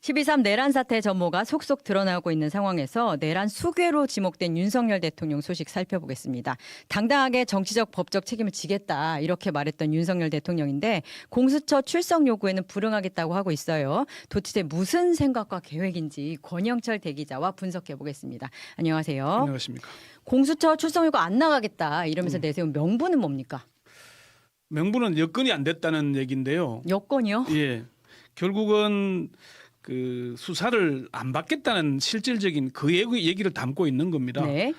12.3 내란 사태 전모가 속속 드러나고 있는 상황에서 내란 수괴로 지목된 윤석열 대통령 소식 살펴보겠습니다. 당당하게 정치적 법적 책임을 지겠다 이렇게 말했던 윤석열 대통령인데 공수처 출석 요구에는 불응하겠다고 하고 있어요. 도대체 무슨 생각과 계획인지 권영철 대기자와 분석해 보겠습니다. 안녕하세요. 안녕하십니까. 공수처 출석 요구 안 나가겠다 이러면서 내세운 명분은 뭡니까? 명분은 여건이 안 됐다는 얘기인데요. 여건이요? 예, 결국은 그 수사를 안 받겠다는 실질적인 그 얘기를 담고 있는 겁니다. 네.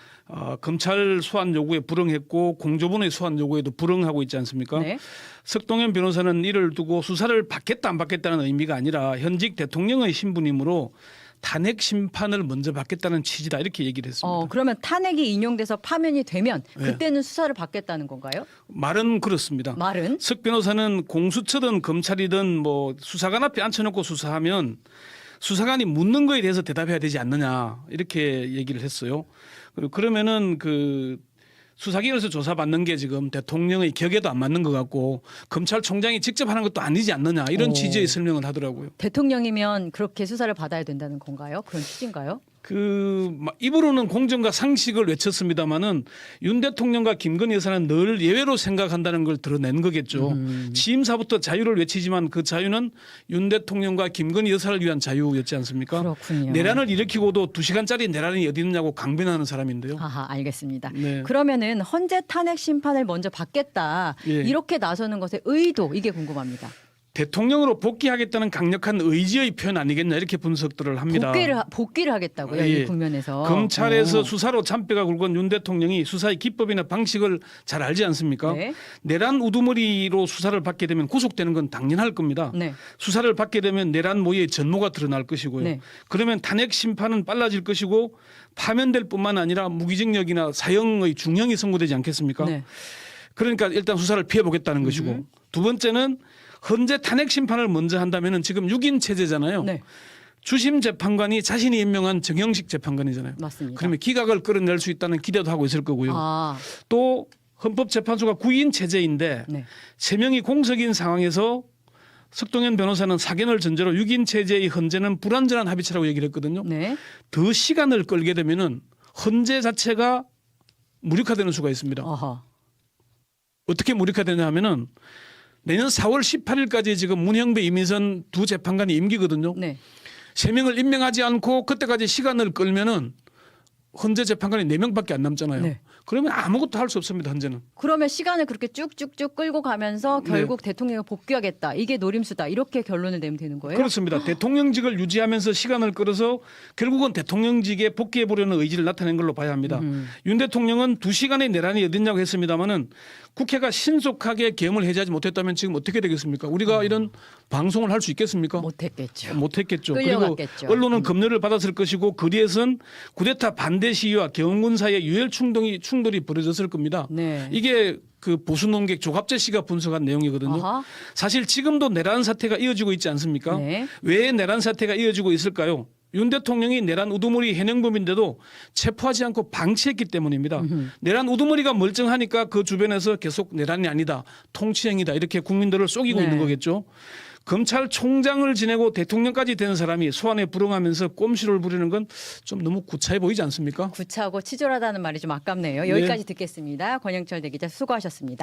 검찰 소환 요구에 불응했고 공조본의 소환 요구에도 불응하고 있지 않습니까? 네. 석동현 변호사는 이를 두고 수사를 받겠다 안 받겠다는 의미가 아니라 현직 대통령의 신분이므로 탄핵 심판을 먼저 받겠다는 취지다 이렇게 얘기를 했습니다. 그러면 탄핵이 인용돼서 파면이 되면 네. 그때는 수사를 받겠다는 건가요? 말은 그렇습니다. 말은? 석 변호사는 공수처든 검찰이든 뭐 수사관 앞에 앉혀놓고 수사하면 수사관이 묻는 거에 대해서 대답해야 되지 않느냐 이렇게 얘기를 했어요. 그러면은 그 수사기관에서 조사받는 게 지금 대통령의 격에도 안 맞는 것 같고 검찰총장이 직접 하는 것도 아니지 않느냐 이런 취지의 설명을 하더라고요. 대통령이면 그렇게 수사를 받아야 된다는 건가요? 그런 취지인가요? 입으로는 공정과 상식을 외쳤습니다마는 윤 대통령과 김건희 여사는 늘 예외로 생각한다는 걸 드러낸 거겠죠. 취임사부터 자유를 외치지만 그 자유는 윤 대통령과 김건희 여사를 위한 자유였지 않습니까? 그렇군요. 내란을 일으키고도 2시간짜리 내란이 어디 있느냐고 강변하는 사람인데요. 아하, 알겠습니다. 네. 그러면은 헌재 탄핵 심판을 먼저 받겠다 예. 이렇게 나서는 것의 의도 이게 궁금합니다. 대통령으로 복귀하겠다는 강력한 의지의 표현 아니겠냐 이렇게 분석들을 합니다. 복귀를 하겠다고요? 예. 이 국면에서. 검찰에서 수사로 잔뼈가 굵은 윤 대통령이 수사의 기법이나 방식을 잘 알지 않습니까? 네. 내란 우두머리로 수사를 받게 되면 구속되는 건 당연할 겁니다. 네. 수사를 받게 되면 내란 모의의 전모가 드러날 것이고요. 네. 그러면 탄핵 심판은 빨라질 것이고 파면될 뿐만 아니라 무기징역이나 사형의 중형이 선고되지 않겠습니까? 네. 그러니까 일단 수사를 피해보겠다는 것이고 두 번째는 헌재 탄핵 심판을 먼저 한다면은 지금 6인 체제잖아요. 네. 주심 재판관이 자신이 임명한 정형식 재판관이잖아요. 맞습니다. 그러면 기각을 끌어낼 수 있다는 기대도 하고 있을 거고요. 아, 또 헌법재판소가 9인 체제인데 네. 3명이 공석인 상황에서 석동현 변호사는 사견을 전제로 6인 체제의 헌재는 불완전한 합의체라고 얘기를 했거든요. 네. 더 시간을 끌게 되면은 헌재 자체가 무력화되는 수가 있습니다. 어허. 어떻게 무력화되냐 하면은 내년 4월 18일까지 지금 문형배 이민선 두 재판관이 임기거든요. 네. 3명을 임명하지 않고 그때까지 시간을 끌면은 헌재 재판관이 4명밖에 안 남잖아요. 네. 그러면 아무것도 할 수 없습니다. 헌재는. 그러면 시간을 그렇게 쭉쭉쭉 끌고 가면서 결국 대통령을 복귀하겠다. 이게 노림수다. 이렇게 결론을 내면 되는 거예요? 그렇습니다. 대통령직을 유지하면서 시간을 끌어서 결국은 대통령직에 복귀해 보려는 의지를 나타낸 걸로 봐야 합니다. 윤 대통령은 2시간의 내란이 어딨냐고 했습니다마는 국회가 신속하게 계엄을 해제하지 못했다면 지금 어떻게 되겠습니까? 우리가 이런 방송을 할 수 있겠습니까? 못했겠죠. 못했겠죠. 끌려갔겠죠. 그리고 언론은 검열을 받았을 것이고 거리에선 쿠데타 반대 시위와 경운군 사이에 유혈 충돌이 벌어졌을 겁니다. 네. 이게 그 보수 논객 조갑재 씨가 분석한 내용이거든요. 아하. 사실 지금도 내란 사태가 이어지고 있지 않습니까? 네. 왜 내란 사태가 이어지고 있을까요? 윤 대통령이 내란 우두머리 현행범인데도 체포하지 않고 방치했기 때문입니다. 내란 우두머리가 멀쩡하니까 그 주변에서 계속 내란이 아니다, 통치행위다 이렇게 국민들을 속이고 네. 있는 거겠죠. 검찰총장을 지내고 대통령까지 된 사람이 소환에 불응하면서 꼼수를 부리는 건 좀 너무 구차해 보이지 않습니까? 구차하고 치졸하다는 말이 좀 아깝네요. 여기까지 듣겠습니다. 권영철 대기자 수고하셨습니다.